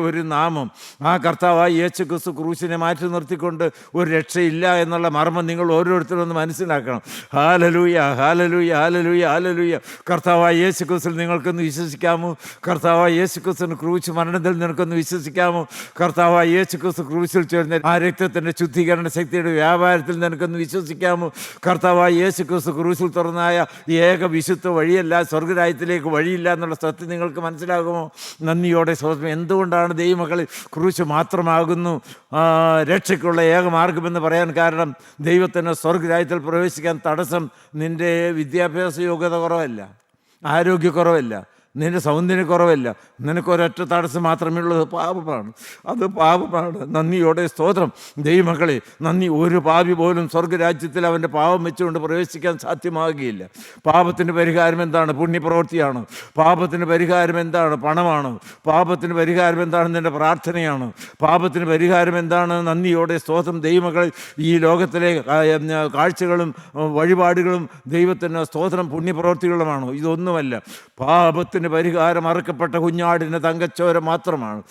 ഒരു നാമം, ആ കർത്താവായ യേശു ക്രിസ്തു ക്രൂശിനെ മാറ്റി നിർത്തിക്കൊണ്ട് ഒരു രക്ഷയില്ല എന്നുള്ള മർമ്മം നിങ്ങൾ ഓരോരുത്തരും ഒന്ന് മനസ്സിലാക്കണം. ഹാലലൂയ, ഹാലലൂയ, ഹാലലൂയ, ഹാലലൂയ. കർത്താവായ യേശു ക്രിസ്തുവിൽ നിങ്ങൾക്കൊന്ന് വിശ്വസിക്കാമോ? കർത്താവായ യേശു ക്രിസ്തുവിന് ക്രൂശ് മരണത്തിൽ നിനക്കൊന്ന് വിശ്വസിക്കാമോ? കർത്താവായ യേശു ക്രിസ്തു ക്രൂശിൽ ചേർന്ന ആ രക്തത്തിൻ്റെ ശുദ്ധീകരണ ശക്തിയുടെ വ്യാപാരത്തിൽ നിനക്കൊന്ന് വിശ്വസിക്കാമോ? കർത്താവായ യേശു ക്രിസ്തു ക്രൂശിൽ തുറന്നായ ഏക വിശുദ്ധ വഴിയല്ല, സ്വർഗരാജ്യത്തിലേക്ക് വഴിയില്ല എന്നുള്ള സത്യം നിങ്ങൾക്ക് മനസ്സിലാകുമോ? നന്ദിയോടെ സ്തോത്രം. എന്തുകൊണ്ടാണ് ദൈവമക്കളിൽ ക്രൂശ് മാത്രമാകുന്നു രക്ഷയ്ക്കുള്ള ഏക മാർഗമെന്ന് പറയാൻ കാരണം, ദൈവത്തിന് സ്വർഗരാജ്യത്തിൽ പ്രവേശിക്കാൻ തടസ്സം നിൻ്റെ വിദ്യാഭ്യാസ യോഗ്യത കുറവല്ല, ആരോഗ്യക്കുറവല്ല, നിൻ്റെ സൗന്ദര്യക്കുറവല്ല. നിനക്കൊരൊറ്റ തടസ്സം മാത്രമേ ഉള്ളത്, പാപമാണ്. അത് പാപമാണ്. നന്ദിയോടെ സ്തോത്രം. ദൈവമക്കളെ, നന്ദി. ഒരു പാപി പോലും സ്വർഗരാജ്യത്തിൽ അവൻ്റെ പാപം വെച്ചുകൊണ്ട് പ്രവേശിക്കാൻ സാധ്യമാകുകയില്ല. പാപത്തിൻ്റെ പരിഹാരം എന്താണ്? പുണ്യപ്രവൃത്തിയാണ്. പാപത്തിൻ്റെ പരിഹാരം എന്താണ്? പണമാണ്. പാപത്തിൻ്റെ പരിഹാരം എന്താണ്? നിൻ്റെ പ്രാർത്ഥനയാണ്. പാപത്തിൻ്റെ പരിഹാരം എന്താണ്? നന്ദിയോടെ സ്തോത്രം. ദൈവമക്കളെ, ഈ ലോകത്തിലെ കാഴ്ചകളും വഴിപാടുകളും ദൈവത്തിൻ്റെ സ്തോത്രം പുണ്യപ്രവൃത്തികളുമാണോ? ഇതൊന്നുമല്ല. പാപത്തിന് പരിഹാരം അറുക്കപ്പെട്ട കുഞ്ഞാടിൻ്റെ തങ്കച്ചോര മാത്രമാണ്.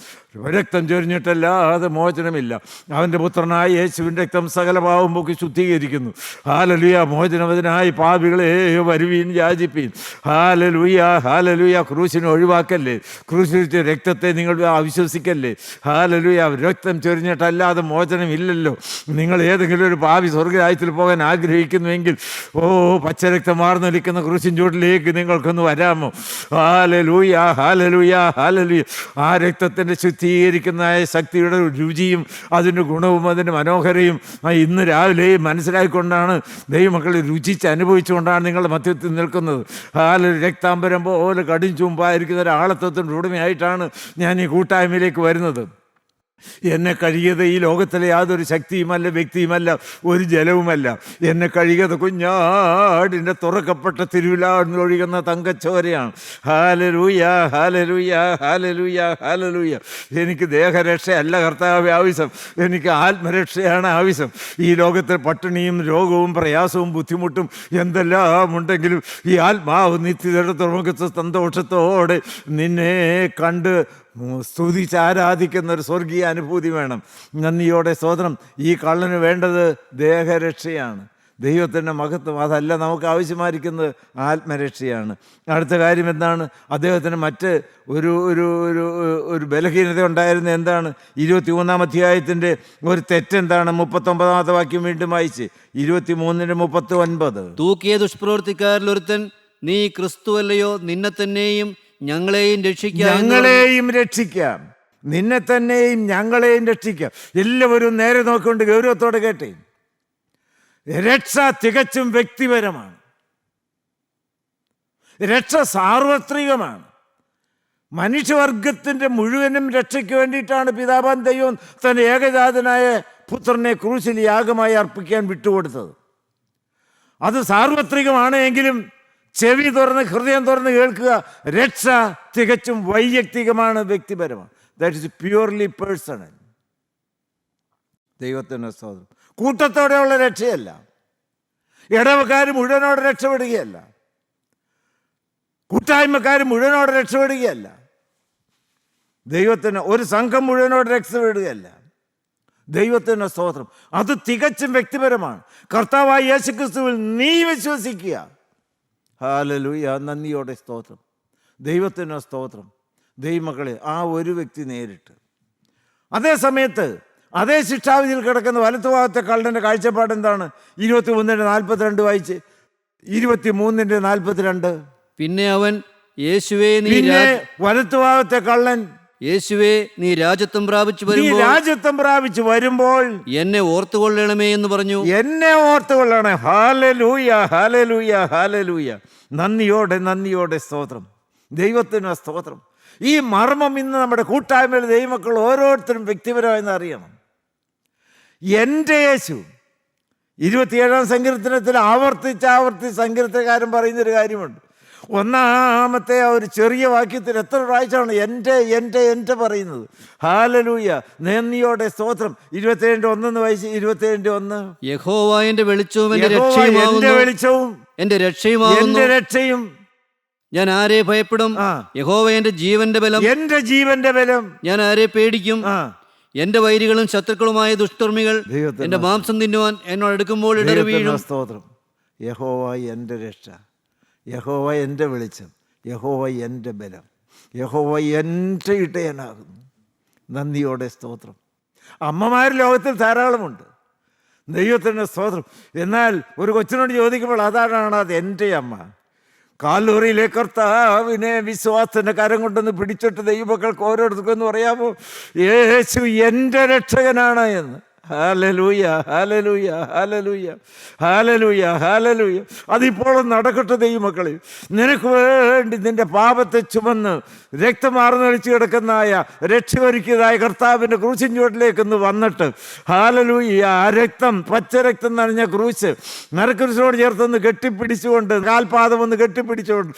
രക്തം ചൊരിഞ്ഞിട്ടല്ലാതെ മോചനമില്ല. അവൻ്റെ പുത്രനായ യേശുവിൻ്റെ രക്തം സകല പാവം പോക്കി ശുദ്ധീകരിക്കുന്നു. ഹാലലുയ. മോചനമതിനായി പാപികളെ വരുവീൻ, യാചിപ്പീൻ. ഹാലലുയ, ഹാലലുയ. ക്രൂശിനെ ഒഴിവാക്കല്ലേ. ക്രൂശിച്ച രക്തത്തെ നിങ്ങൾ അവിശ്വസിക്കല്ലേ. ഹാലലുയ. രക്തം ചൊരിഞ്ഞിട്ടല്ലാതെ മോചനമില്ലല്ലോ. നിങ്ങൾ ഏതെങ്കിലും ഒരു പാപി സ്വർഗരാജ്യത്തിൽ പോകാൻ ആഗ്രഹിക്കുന്നുവെങ്കിൽ, പച്ചരക്തം മാർന്നൊലിക്കുന്ന ക്രൂശിൻ ചൂട്ടിലേക്ക് നിങ്ങൾക്കൊന്ന് വരാമോ? ഹാലലൂയ, ഹാലലൂയ, ഹാലലൂയ. ആ രക്തത്തിൻ്റെ ശുദ്ധീകരിക്കുന്ന ശക്തിയുടെ രുചിയും അതിൻ്റെ ഗുണവും അതിൻ്റെ മനോഹരയും ഇന്ന് രാവിലെ മനസ്സിലാക്കിക്കൊണ്ടാണ് ദൈവമക്കൾ രുചിച്ച് അനുഭവിച്ചുകൊണ്ടാണ് നിങ്ങളുടെ മധ്യത്തിൽ നിൽക്കുന്നത്. രക്താംബരം പോലെ കടും ചുമ്പായിരിക്കുന്ന ഒരാളത്വത്തിൻ്റെ ഉടമയായിട്ടാണ് ഞാൻ ഈ കൂട്ടായ്മയിലേക്ക് വരുന്നത്. എന്നെ കഴിയത് ഈ ലോകത്തിലെ യാതൊരു ശക്തിയുമല്ല, വ്യക്തിയുമല്ല, ഒരു ജലവുമല്ല. എന്നെ കഴിയത് കുഞ്ഞാടിൻ്റെ തുറക്കപ്പെട്ട തിരുവിലാന്നൊഴുകുന്ന തങ്കച്ചോരയാണ്. ഹാലലൂയ, ഹാലലൂയ, ഹാലലൂയ, ഹാലലൂയ. എനിക്ക് ദേഹരക്ഷയല്ല കർത്താവ് ആവശ്യം, എനിക്ക് ആത്മരക്ഷയാണ് ആവശ്യം. ഈ ലോകത്തിൽ പട്ടിണിയും രോഗവും പ്രയാസവും ബുദ്ധിമുട്ടും എന്തെല്ലാം ഉണ്ടെങ്കിലും ഈ ആത്മാവ് നിത്യതയുടെ തുറമുഖത്ത് സന്തോഷത്തോടെ നിന്നെ കണ്ട് സ്തുതിച്ച് ആരാധിക്കുന്ന ഒരു സ്വർഗീയ അനുഭൂതി വേണം. നന്ദിയോടെ സ്തോത്രം. ഈ കള്ളന് വേണ്ടത് ദേഹരക്ഷയാണ്, ദൈവത്തിൻ്റെ മഹത്വം. അതല്ല നമുക്ക് ആവശ്യമായിരിക്കുന്നത് ആത്മരക്ഷയാണ്. അടുത്ത കാര്യം എന്താണ്? അദ്ദേഹത്തിന് മറ്റ് ഒരു ഒരു ഒരു ഒരു ബലഹീനത ഉണ്ടായിരുന്ന എന്താണ്? 23-ാം അധ്യായത്തിൻ്റെ ഒരു തെറ്റെന്താണ്? 39-ാമത്തെ വാക്യം വീണ്ടും വായിച്ച് 23:39. തൂക്കിയ ദുഷ്പ്രവൃത്തിക്കാരിൽ ഒരുത്തൻ, നീ ക്രിസ്തുവല്ലയോ, നിന്നെ തന്നെയും ഞങ്ങളെയും രക്ഷിക്കാം. നിന്നെ തന്നെയും ഞങ്ങളെയും രക്ഷിക്കാം. എല്ലാവരും നേരെ നോക്കിക്കൊണ്ട് ഗൗരവത്തോടെ കേട്ടേ. രക്ഷ തികച്ചും വ്യക്തിപരമാണ്. രക്ഷ സാർവത്രികമാണ്. മനുഷ്യവർഗത്തിൻ്റെ മുഴുവനും രക്ഷയ്ക്ക് വേണ്ടിയിട്ടാണ് പിതാവാൻ ദൈവം തൻ്റെ ഏകജാതനായ പുത്രനെ ക്രൂശിൽ യാഗമായി അർപ്പിക്കാൻ വിട്ടുകൊടുത്തത്. അത് സാർവത്രികമാണ് എങ്കിലും ചെവി തുറന്ന് ഹൃദയം തുറന്ന് കേൾക്കുക. രക്ഷ തികച്ചും വൈയക്തികമാണ്, വ്യക്തിപരമാണ്. That is purely personal. ദൈവത്തിൻ്റെ സ്തോത്രം. കൂട്ടത്തോടെയുള്ള രക്ഷയല്ല. ഇടവക്കാർ മുഴുവനോടെ രക്ഷപ്പെടുകയല്ല, കൂട്ടായ്മക്കാർ മുഴുവനോടെ രക്ഷപ്പെടുകയല്ല, ദൈവത്തിന് ഒരു സംഘം മുഴുവനോടെ രക്ഷപ്പെടുകയല്ല. ദൈവത്തിൻ്റെ സ്തോത്രം. അത് തികച്ചും വ്യക്തിപരമാണ്. കർത്താവായ യേശുക്രിസ്തുവിൽ നീ വിശ്വസിക്കുക. ഹല്ലേലൂയ, നന്ദിയോടെ സ്തോത്രം. ദൈവത്തിൻ്റെ സ്തോത്രം. ദൈവമക്കളെ, ആ ഒരു വ്യക്തി നേരിട്ട് അതേ സമയത്ത് അതേ ശിക്ഷാവിധിയിൽ കിടക്കുന്ന വലത്തുഭാഗത്തെ കള്ളൻ്റെ കാഴ്ചപ്പാട് എന്താണ്? 23:42 വായിച്ച്. 23:42. പിന്നെ അവൻ, യേശുവേ നീ വലത്തുഭാഗത്തെ കള്ളൻ, യേശുവേ നീ രാജ്യത്വം പ്രാപിച്ചു വരുമ്പോൾ എന്നെ ഓർത്തുകൊള്ളണമേ എന്ന് പറഞ്ഞു. എന്നെ ഓർത്തുകൊള്ളണേ. ഹല്ലേലൂയ, ഹല്ലേലൂയ, ഹല്ലേലൂയ. നന്ദിയോടെ സ്തോത്രം. ദൈവത്തിന് സ്തോത്രം. ഈ മർമ്മം ഇന്ന് നമ്മുടെ കൂട്ടായ്മയിൽ ദൈവമക്കൾ ഓരോരുത്തരും വ്യക്തിപരമായെന്ന് അറിയണം. എൻ്റെ യേശു 27-ാം സങ്കീർത്തനത്തിൽ ആവർത്തിച്ച് സങ്കീർത്തനക്കാരൻ പറയുന്നൊരു കാര്യമുണ്ട്. ഒന്നാമത്തെ ആ ഒരു ചെറിയ വാക്യത്തിൽ എത്ര പ്രാവശ്യമാണ് എൻ്റെ പറയുന്നത്. ഹല്ലേലൂയ, നന്ദിയോടെ സ്തോത്രം. 27:1 വായിച്ച്. 27:1. യഹോവ എൻ്റെ വെളിച്ചവും എൻ്റെ രക്ഷയും ഞാൻ ആരെ ഭയപ്പെടും? യഹോവ എൻ്റെ ജീവന്റെ ബലം, ഞാൻ ആരെ പേടിക്കും? എന്റെ വൈരികളും ശത്രുക്കളുമായ ദുഷ്കർമ്മികൾ എന്റെ മാംസം തിന്നുവാൻ എന്നോട് അടുക്കുമ്പോൾ ഇടറി വീഴും. സ്തോത്രം. യഹോവ എൻ്റെ രക്ഷ, യഹോവ എൻ്റെ വെളിച്ചം, യഹോവ എൻ്റെ ബലം, യഹോവ എൻ്റെ ഇടയനാകുന്നു. നന്ദിയോടെ സ്തോത്രം. അമ്മമാർ ലോകത്തിൽ ധാരാളമുണ്ട്. ദൈവത്തിൻ്റെ സ്തോത്രം. എന്നാൽ ഒരു കൊച്ചിനോട് ചോദിക്കുമ്പോൾ അതാണ് അത് എൻ്റെ അമ്മ. കാലൂറിയിലെ കർത്താവിനെ വിശ്വാസത്തിൻ്റെ കരം കൊണ്ടൊന്ന് പിടിച്ചിട്ട് ദൈവമക്കൾക്ക് ഓരോരുത്തർക്കും എന്ന് പറയാമോ, യേശു എൻ്റെ രക്ഷകനാണ് എന്ന്. ഹല്ലേലൂയ, ഹല്ലേലൂയ, ഹല്ലേലൂയ, ഹല്ലേലൂയ, ഹല്ലേലൂയ. അതിപ്പോഴും നടക്കട്ടെ ദൈവമക്കളെ. നിനക്ക് വേണ്ടി നിന്റെ പാപത്തെ ചുമന്ന് രക്തമാർന്നൊലിച്ച് കിടക്കുന്നതായ രക്ഷയൊരുക്കിയതായ കർത്താവിൻ്റെ ക്രൂശിൻ ചുവട്ടിലേക്കൊന്ന് വന്നിട്ട്, ഹല്ലേലൂയ, ആ രക്തം, പച്ചരക്തം നനഞ്ഞ ക്രൂശ് നരക്കുരിശിനോട് ചേർത്തൊന്ന് കെട്ടിപ്പിടിച്ചുകൊണ്ട്, കാൽപാദം ഒന്ന് കെട്ടിപ്പിടിച്ചുകൊണ്ട്,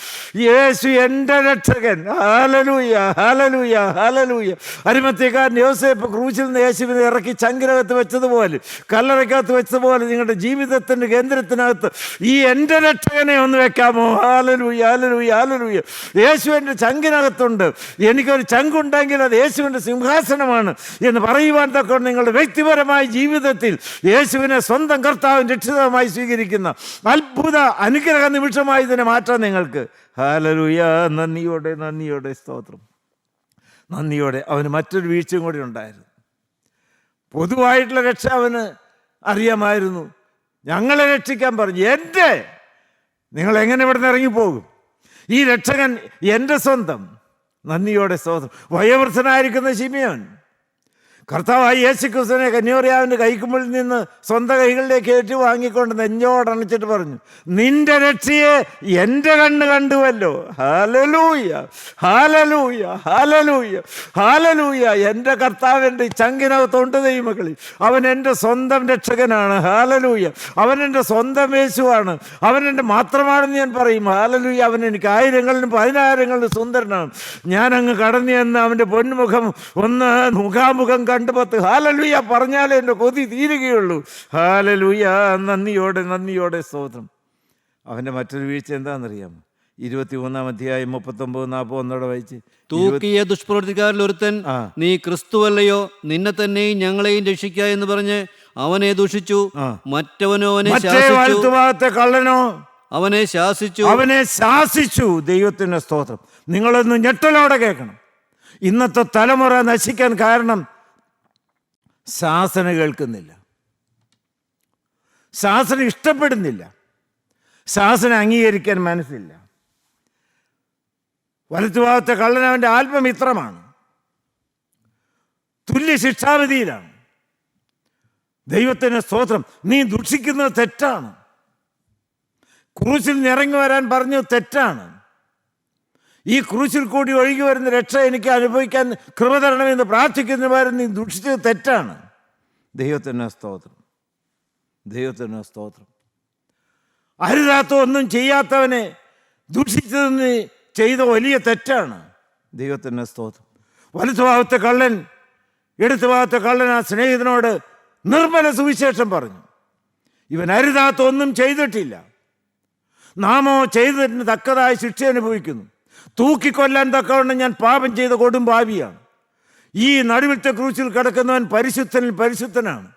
യേശു എൻ്റെ രക്ഷകൻ. ഹല്ലേലൂയ, ഹല്ലേലൂയ, ഹല്ലേലൂയ. അരിമത്യക്കാരൻ യോസേപ്പ് ക്രൂശിൽ നിന്ന് യേശുവിനെ ഇറക്കി ചങ്കിനകത്ത് വെച്ചതുപോലെ, കല്ലറയ്ക്കകത്ത് വെച്ചതുപോലെ നിങ്ങളുടെ ജീവിതത്തിൻ്റെ കേന്ദ്രത്തിനകത്ത് ഈ എൻ്റെ രക്ഷകനെ ഒന്ന് വെക്കാമോ? ഹല്ലേലൂയ, ഹല്ലേലൂയ, ഹല്ലേലൂയ. യേശുവിൻ്റെ ചങ്കിനകത്തുണ്ട്. എനിക്കൊരു ചങ്കുണ്ടെങ്കിൽ അത് യേശുവിൻ്റെ സിംഹാസനമാണ് എന്ന് പറയുവാൻ തക്ക നിങ്ങളുടെ വ്യക്തിപരമായ ജീവിതത്തിൽ യേശുവിനെ സ്വന്തം കർത്താവിൻ രക്ഷിതമായി സ്വീകരിക്കുന്ന അത്ഭുത അനുഗ്രഹ നിമിഷമായി ഇതിനെ മാറ്റാൻ നിങ്ങൾക്ക്. ഹല്ലേലൂയ, നന്ദിയോടെ സ്തോത്രം. നന്ദിയോടെ. അവന് മറ്റൊരു വീഴ്ചയും കൂടി ഉണ്ടായിരുന്നു. പൊതുവായിട്ടുള്ള രക്ഷ അവന് അറിയാമായിരുന്നു. ഞങ്ങളെ രക്ഷിക്കാൻ പറഞ്ഞു. നിങ്ങളെങ്ങനെ ഇവിടെ നിന്ന് ഇറങ്ങിപ്പോകും? ഈ രക്ഷകൻ എൻ്റെ സ്വന്തം. നന്ദിയോടെ സ്തോത്രം. വയോവൃദ്ധനായിരിക്കുന്ന ശിമിയോൻ കർത്താവായി യേശുക്രിസ്തുവിനെ കന്യോറിയാവിൻ്റെ കൈക്കുമ്പിളിൽ നിന്ന് സ്വന്തം കൈകളിലേക്ക് ഏറ്റു വാങ്ങിക്കൊണ്ട് നെഞ്ചോടണച്ചിട്ട് പറഞ്ഞു, നിന്റെ രക്ഷയെ എൻ്റെ കണ്ണ് കണ്ടുവല്ലോ. ഹല്ലേലൂയ, ഹല്ലേലൂയ, ഹല്ലേലൂയ, ഹല്ലേലൂയ. എൻ്റെ കർത്താവിൻ്റെ ചങ്കിനകത്തുണ്ട് ദൈവമക്കളിൽ. അവൻ എൻ്റെ സ്വന്തം രക്ഷകനാണ്. ഹല്ലേലൂയ. അവൻ എൻ്റെ സ്വന്തം യേശുവാണ്. അവൻ എൻ്റെ മാത്രമാണെന്ന് ഞാൻ പറയും. ഹല്ലേലൂയ. അവൻ എനിക്ക് ആയിരങ്ങളിലും പതിനായിരങ്ങളിലും സുന്ദരനാണ്. ഞാനങ്ങ് കടന്നു ചെന്ന് അവൻ്റെ പൊന്മുഖം ഒന്ന് മുഖാമുഖം കണ്ടുപത്ത് ഹല്ലേലൂയ പറഞ്ഞാലേ എൻ്റെ കൊതി തീരുകയുള്ളൂ. ഹല്ലേലൂയ. നന്ദിയോടെ സ്തോത്രം. അവൻ്റെ മറ്റൊരു വീഴ്ച എന്താണെന്നറിയാമോ? 23-ാം അധ്യായം 39-40 വായിച്ച്. തൂക്കിയ ദുഷ്പ്രവൃത്തിക്കാരിൽ ഒരുത്തൻ, നീ ക്രിസ്തുവല്ലയോ, നിന്നെ തന്നെയും ഞങ്ങളെയും രക്ഷിക്ക എന്ന് പറഞ്ഞ് അവനെ ദൂഷിച്ചു. മറ്റവനോ വലത്തുഭാഗത്തെ കള്ളനോ അവനെ ശാസിച്ചു. ദൈവത്തിൻ്റെ സ്തോത്രം. നിങ്ങളൊന്ന് ഞെട്ടലോടെ കേൾക്കണം. ഇന്നത്തെ തലമുറ നശിക്കാൻ കാരണം ശാസന കേൾക്കുന്നില്ല, ശാസന ഇഷ്ടപ്പെടുന്നില്ല, ശാസന അംഗീകരിക്കാൻ മനസ്സില്ല. വലത്തുഭാഗത്തെ കള്ളൻ അവൻ്റെ ആത്മമിത്രമാണ്, തുല്യ ശിക്ഷാവിധിയിലാണ്. ദൈവത്തിന് സ്തോത്രം. നീ ദുഷിക്കുന്നത് തെറ്റാണ്. ക്രൂശിൽ നിറങ്ങി വരാൻ പറഞ്ഞത് തെറ്റാണ്. ഈ ക്രൂശിൽ കൂടി ഒഴുകി വരുന്ന രക്ഷ എനിക്ക് അനുഭവിക്കാൻ കൃപ തരണമെന്ന് പ്രാർത്ഥിക്കുന്ന പകരം നീ ദുഷിച്ചത് തെറ്റാണ്. ദൈവത്തിന് സ്തോത്രം, ദൈവത്തിന് സ്തോത്രം. അരുതാത്ത ഒന്നും ചെയ്യാത്തവനെ ദുഷിച്ചതെന്ന് ചെയ്ത വലിയ തെറ്റാണ്. ദൈവത്തിന് സ്തോത്രം. വലത്തുഭാഗത്തെ കള്ളൻ, ഇടത്തുഭാഗത്തെ കള്ളൻ ആ സ്നേഹിതനോട് നിർമ്മല സുവിശേഷം പറഞ്ഞു. ഇവൻ അരുതാത്ത ഒന്നും ചെയ്തിട്ടില്ല, നാമോ ചെയ്തതിന് തക്കതായ ശിക്ഷ അനുഭവിക്കുന്നു. തൂക്കിക്കൊല്ലാൻ തക്കവണ്ണം ഞാൻ പാപം ചെയ്ത കൊടും പാപിയാണ്. ഈ നടുവിലത്തെ ക്രൂശിൽ കിടക്കുന്നവൻ പരിശുദ്ധനിൽ പരിശുദ്ധനാണ്.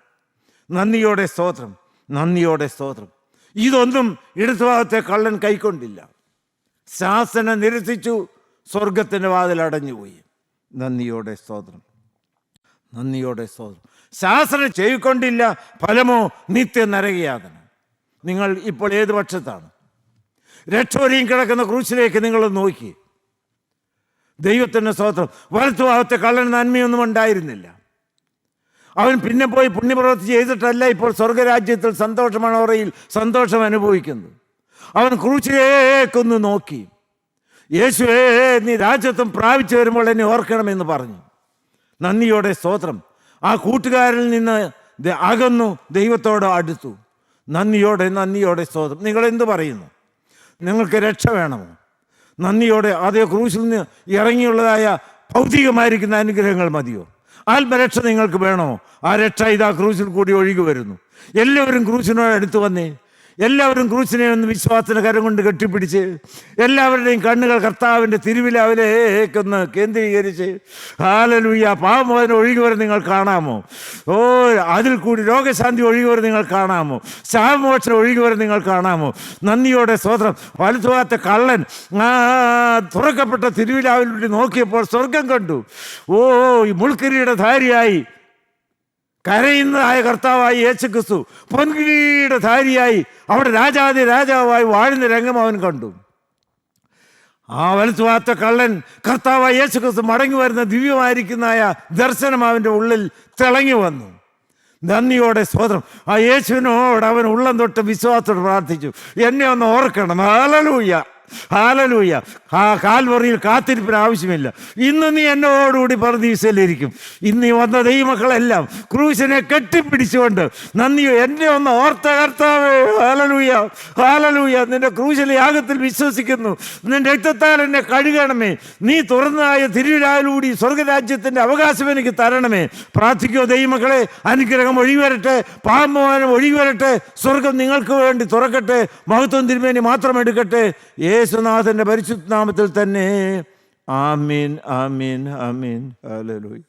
നന്ദിയോടെ സ്തോത്രം, നന്ദിയോടെ സ്തോത്രം. ഇതൊന്നും ഇടതുഭാഗത്തെ കള്ളൻ കൈക്കൊണ്ടില്ല. ശാസന നിരസിച്ചു, സ്വർഗത്തിൻ്റെ വാതിൽ അടഞ്ഞുപോയി. നന്ദിയോടെ സ്തോത്രം, നന്ദിയോടെ സ്തോത്രം. ശാസന ചെയ്കൊണ്ടില്ല, ഫലമോ നിത്യ നരകയാതന. നിങ്ങൾ ഇപ്പോൾ ഏത് പക്ഷത്താണ്? രക്ഷോരിയും കിടക്കുന്ന ക്രൂശിലേക്ക് നിങ്ങൾ നോക്കി. ദൈവത്തിൻ്റെ സ്തോത്രം. വലത്തുഭാഗത്തെ കള്ളൻ നന്മയൊന്നും ഉണ്ടായിരുന്നില്ല. അവൻ പിന്നെ പോയി പുണ്യപ്രവൃത്തി ചെയ്തിട്ടല്ല ഇപ്പോൾ സ്വർഗരാജ്യത്തിൽ സന്തോഷമണോറയിൽ സന്തോഷം അനുഭവിക്കുന്നത്. അവൻ ക്രൂശിലേക്കൊന്ന് നോക്കി, യേശുവേ നീ രാജ്യത്വം പ്രാപിച്ചു വരുമ്പോൾ എന്നെ ഓർക്കണമെന്ന് പറഞ്ഞു. നന്ദിയോടെ സ്തോത്രം. ആ കൂട്ടുകാരിൽ നിന്ന് അകന്നു, ദൈവത്തോട് അടുത്തു. നന്ദിയോടെ സ്തോത്രം. നിങ്ങൾ എന്ത് പറയുന്നു? നിങ്ങൾക്ക് രക്ഷ വേണമോ? നന്ദിയോടെ അതേ ക്രൂശിൽ നിന്ന് ഇറങ്ങിയുള്ളതായ ഭൗതികമായിരിക്കുന്ന അനുഗ്രഹങ്ങൾ മതിയോ? ആത്മരക്ഷ നിങ്ങൾക്ക് വേണമോ? ആ രക്ഷ ഇതാ ക്രൂശിൽ കൂടി ഒഴുകി വരുന്നു. എല്ലാവരും ക്രൂശിനോട് അടുത്ത് വന്നേ. എല്ലാവരും ക്രൂശിനെ ഒന്ന് വിശ്വാസത്തിന് കരം കൊണ്ട് കെട്ടിപ്പിടിച്ച്, എല്ലാവരുടെയും കണ്ണുകൾ കർത്താവിൻ്റെ തിരുവിലാവിലേക്കൊന്ന് കേന്ദ്രീകരിച്ച്, ഹല്ലേലൂയ, പാപമോചനം ഒഴുകി വരെ നിങ്ങൾ കാണാമോ? ഓ, അതിൽ കൂടി രോഗശാന്തി ഒഴുകി വരെ നിങ്ങൾ കാണാമോ? ശാപമോചനം ഒഴുകി വരെ നിങ്ങൾ കാണാമോ? നന്ദിയോടെ സ്തോത്രം. വലത്തുഭാഗത്തെ കള്ളൻ തുറക്കപ്പെട്ട തിരുവിലാവിലൂടെ നോക്കിയപ്പോൾ സ്വർഗം കണ്ടു. ഓ, ഈ മുൾക്കിരീട ധാരിയായി കരയുന്നതായ കർത്താവായി യേശുക്രിസ്തു പൊൻകിരീടധാരിയായി അവിടെ രാജാവായി വാഴുന്ന രംഗം അവൻ കണ്ടു. ആ വലത്തുഭാഗത്തെ കള്ളൻ കർത്താവായി യേശുക്രിസ്തു മടങ്ങി വരുന്ന ദിവ്യമായിരിക്കുന്നതായ ദർശനം അവൻ്റെ ഉള്ളിൽ തിളങ്ങി വന്നു. നന്ദിയോടെ സ്തോത്രം. ആ യേശുവിനോട് അവൻ ഉള്ളം തൊട്ട് വിശ്വാസത്തോട് പ്രാർത്ഥിച്ചു, എന്നെ ഒന്ന് ഓർക്കണം. ഹല്ലേലൂയ, ഹല്ലേലൂയ. ആ കാൽവറിയിൽ കാത്തിരിപ്പിന് ആവശ്യമില്ല. ഇന്ന് നീ എന്നോടുകൂടി പറുദീസയിലിരിക്കും. ഇന്ന് ഈ വന്ന ദൈവമക്കളെല്ലാം ക്രൂശിനെ കെട്ടിപ്പിടിച്ചുകൊണ്ട് നന്ദിയോ എന്നെ ഒന്ന് ഓർത്ത കർത്താവേ, ഹല്ലേലൂയ, ഹല്ലേലൂയ. നിന്റെ ക്രൂശിലെ യാഗത്തിൽ വിശ്വസിക്കുന്നു. നിന്റെ രക്തത്താൽ എന്നെ കഴുകണമേ. നീ തുറന്നായ തിരുവിലാവിലൂടെ സ്വർഗരാജ്യത്തിൻ്റെ അവകാശം എനിക്ക് തരണമേ. പ്രാർത്ഥിക്കോ ദൈവമക്കളെ. അനുഗ്രഹം ഒഴുകി വരട്ടെ, പാപമോചനം ഒഴുകി വരട്ടെ. സ്വർഗം നിങ്ങൾക്ക് വേണ്ടി തുറക്കട്ടെ. മഹത്വം തിരുമേനി മാത്രം എടുക്കട്ടെ. യേശുനാഥൻ്റെ പരിശുദ്ധ നാമത്തിൽ തന്നെ. ആമീൻ, ആമീൻ, ആമീൻ. ഹല്ലേലൂയ.